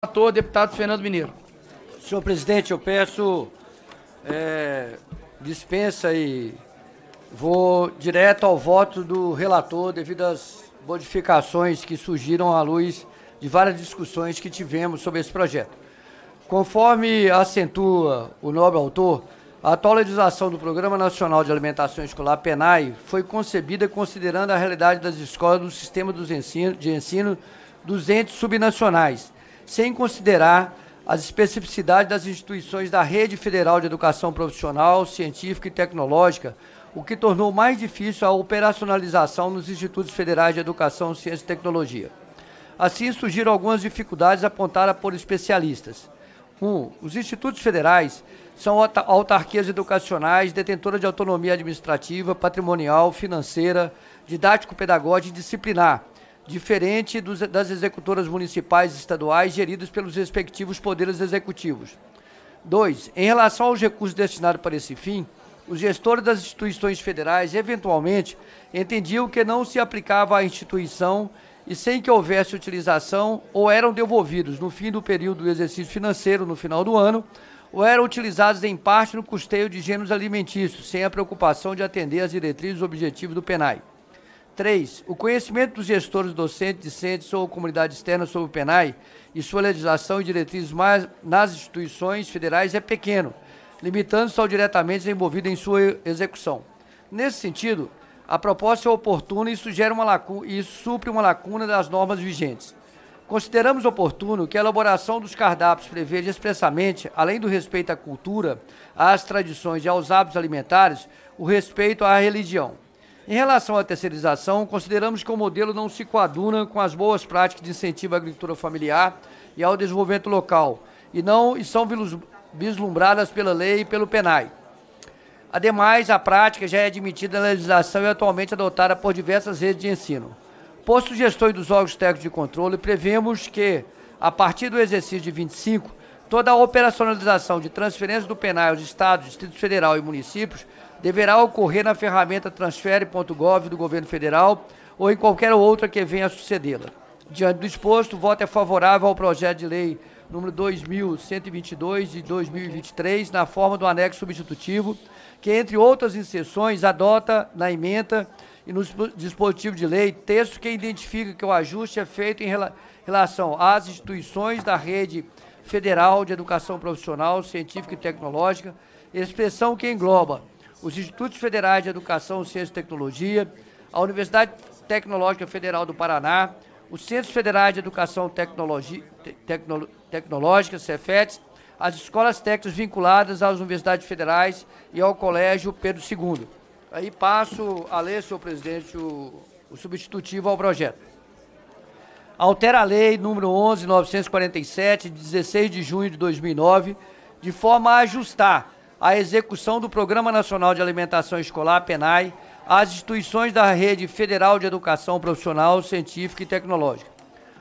Relator, deputado Fernando Mineiro. Senhor presidente, eu peço dispensa e vou direto ao voto do relator devido às modificações que surgiram à luz de várias discussões que tivemos sobre esse projeto. Conforme acentua o nobre autor, a atual legislação do Programa Nacional de Alimentação Escolar, PNAE, foi concebida considerando a realidade das escolas do sistema de ensino dos entes subnacionais, sem considerar as especificidades das instituições da Rede Federal de Educação Profissional, Científica e Tecnológica, o que tornou mais difícil a operacionalização nos Institutos Federais de Educação, Ciência e Tecnologia. Assim, surgiram algumas dificuldades apontadas por especialistas. 1. Os institutos federais são autarquias educacionais detentoras de autonomia administrativa, patrimonial, financeira, didático-pedagógica e disciplinar, diferente das executoras municipais e estaduais geridas pelos respectivos poderes executivos. 2. Em relação aos recursos destinados para esse fim, os gestores das instituições federais, eventualmente, entendiam que não se aplicava à instituição e sem que houvesse utilização, ou eram devolvidos no fim do período do exercício financeiro, no final do ano, ou eram utilizados em parte no custeio de gêneros alimentícios, sem a preocupação de atender às diretrizes e objetivos do PNAE. 3. O conhecimento dos gestores, docentes, discentes ou comunidade externa sobre o PNAE e sua legislação e diretrizes nas instituições federais é pequeno, limitando-se ao diretamente envolvido em sua execução. Nesse sentido, a proposta é oportuna e supre uma lacuna das normas vigentes. Consideramos oportuno que a elaboração dos cardápios preveja expressamente, além do respeito à cultura, às tradições e aos hábitos alimentares, o respeito à religião. Em relação à terceirização, consideramos que o modelo não se coaduna com as boas práticas de incentivo à agricultura familiar e ao desenvolvimento local, e são vislumbradas pela lei e pelo PNAE. Ademais, a prática já é admitida na legislação e atualmente adotada por diversas redes de ensino. Por sugestões dos órgãos técnicos de controle, prevemos que, a partir do exercício de 25, toda a operacionalização de transferências do PNAE aos estados, Distrito Federal e municípios deverá ocorrer na ferramenta transfere.gov do governo federal ou em qualquer outra que venha a sucedê-la. Diante do exposto, o voto é favorável ao projeto de lei número 2122 de 2023, na forma do anexo substitutivo, que, entre outras inserções, adota na ementa e no dispositivo de lei texto que identifica que o ajuste é feito em relação às instituições da Rede Federal de Educação Profissional, Científica e Tecnológica, expressão que engloba os Institutos Federais de Educação, Ciência e Tecnologia, a Universidade Tecnológica Federal do Paraná, os Centros Federais de Educação Tecnológica, Cefetes, as escolas técnicas vinculadas às universidades federais e ao Colégio Pedro II. Aí passo a ler, senhor presidente, o substitutivo ao projeto. Altera a lei número 11.947, de 16 de junho de 2009, de forma a ajustar a execução do Programa Nacional de Alimentação Escolar, PNAE, às instituições da Rede Federal de Educação Profissional, Científica e Tecnológica.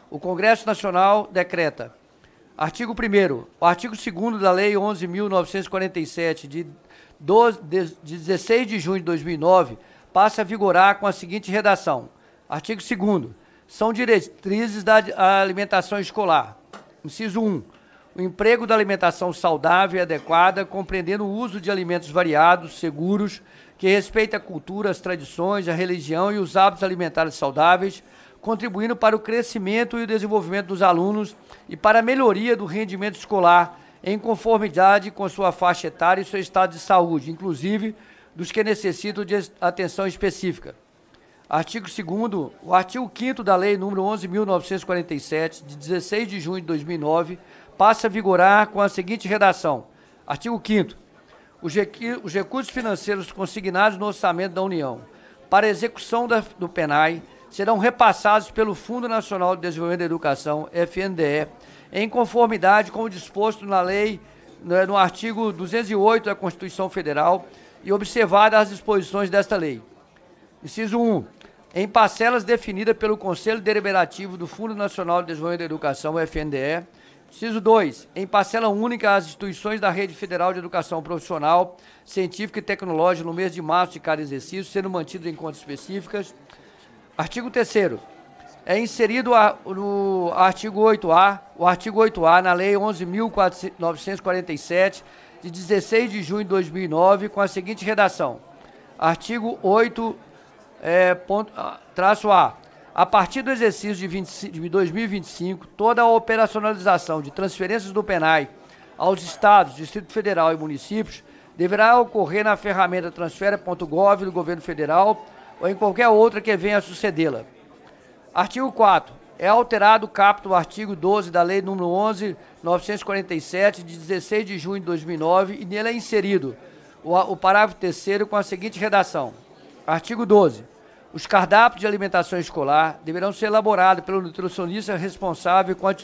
O Congresso Nacional decreta: artigo 1º, o artigo 2º da Lei 11.947, de 16 de junho de 2009, passa a vigorar com a seguinte redação. Artigo 2º. São diretrizes da alimentação escolar. Inciso 1. O emprego da alimentação saudável e adequada, compreendendo o uso de alimentos variados, seguros, que respeitem a cultura, as tradições, a religião e os hábitos alimentares saudáveis, contribuindo para o crescimento e o desenvolvimento dos alunos e para a melhoria do rendimento escolar, em conformidade com sua faixa etária e seu estado de saúde, inclusive dos que necessitam de atenção específica. Artigo 2º, o artigo 5º da Lei número 11.947, de 16 de junho de 2009, passa a vigorar com a seguinte redação. Artigo 5º. Os recursos financeiros consignados no orçamento da União para a execução do PNAE serão repassados pelo Fundo Nacional de Desenvolvimento da Educação, FNDE, em conformidade com o disposto na lei, no artigo 208 da Constituição Federal e observadas as disposições desta lei. Inciso 1. Em parcelas definidas pelo Conselho Deliberativo do Fundo Nacional de Desenvolvimento da Educação, FNDE. Inciso 2. Em parcela única às instituições da Rede Federal de Educação Profissional, Científica e Tecnológica no mês de março de cada exercício, sendo mantidos em contas específicas. Artigo 3º. é inserido no artigo 8A, o artigo 8A na Lei 11.947, de 16 de junho de 2009, com a seguinte redação. Artigo 8, traço A. A partir do exercício de 2025, toda a operacionalização de transferências do PENAI aos estados, Distrito Federal e municípios deverá ocorrer na ferramenta transfere.gov do governo federal ou em qualquer outra que venha a sucedê-la. Artigo 4. É alterado o caput do artigo 12 da Lei nº 11.947, de 16 de junho de 2009, e nele é inserido o parágrafo 3º com a seguinte redação. Artigo 12. Os cardápios de alimentação escolar deverão ser elaborados pelo nutricionista responsável com a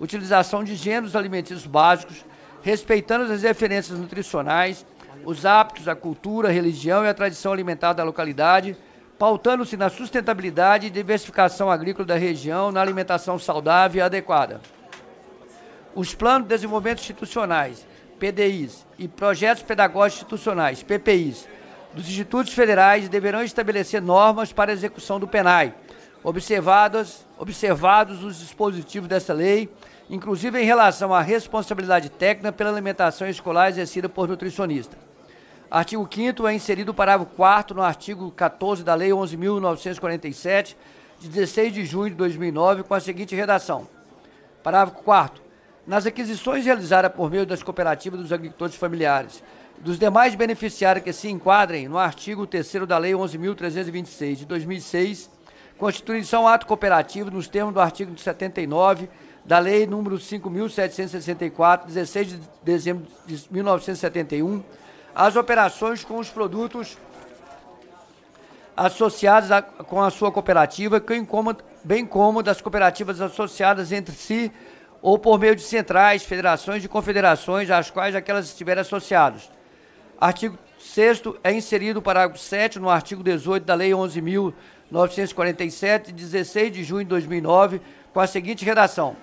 utilização de gêneros alimentícios básicos, respeitando as referências nutricionais, os hábitos, a cultura, a religião e a tradição alimentar da localidade, pautando-se na sustentabilidade e diversificação agrícola da região, na alimentação saudável e adequada. Os planos de desenvolvimento institucionais, PDIs, e projetos pedagógicos institucionais, PPIs, dos institutos federais deverão estabelecer normas para a execução do PENAI, observados os dispositivos dessa lei, inclusive em relação à responsabilidade técnica pela alimentação escolar exercida por nutricionista. Artigo 5º é inserido o parágrafo 4º no artigo 14 da Lei 11.947, de 16 de junho de 2009, com a seguinte redação. Parágrafo 4º. Nas aquisições realizadas por meio das cooperativas dos agricultores familiares, dos demais beneficiários que se enquadrem no artigo 3º da Lei 11.326, de 2006, constituição ato cooperativo nos termos do artigo 79 da Lei número 5.764, 16 de dezembro de 1971, as operações com os produtos associados com a sua cooperativa, bem como das cooperativas associadas entre si ou por meio de centrais, federações e confederações às quais aquelas estiverem associadas. Artigo 6º é inserido o parágrafo 7º no artigo 18 da Lei 11.947, de 16 de junho de 2009, com a seguinte redação.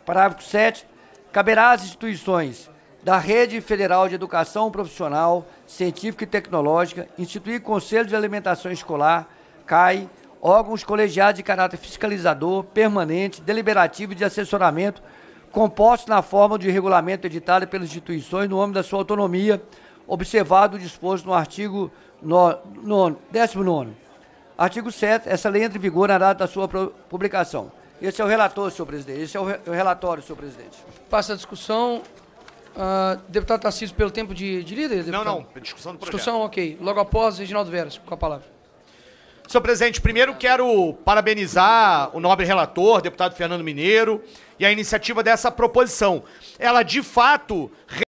Parágrafo 7º. Caberá às instituições da Rede Federal de Educação Profissional, Científica e Tecnológica instituir Conselho de Alimentação Escolar, CAI, órgãos colegiados de caráter fiscalizador, permanente, deliberativo e de assessoramento, compostos na forma de regulamento editado pelas instituições no âmbito da sua autonomia, observado o disposto no artigo 19º. Artigo 7º, essa lei entra em vigor na data da sua publicação. Esse é o relator, senhor presidente. Esse é o relatório, senhor presidente. Passa a discussão. Deputado Tarcísio, pelo tempo de líder? Deputado? Não, discussão do projeto. Discussão, ok. Logo após, Reginaldo Veras, com a palavra. Senhor presidente, primeiro quero parabenizar o nobre relator, deputado Fernando Mineiro, e a iniciativa dessa proposição. Ela, de fato,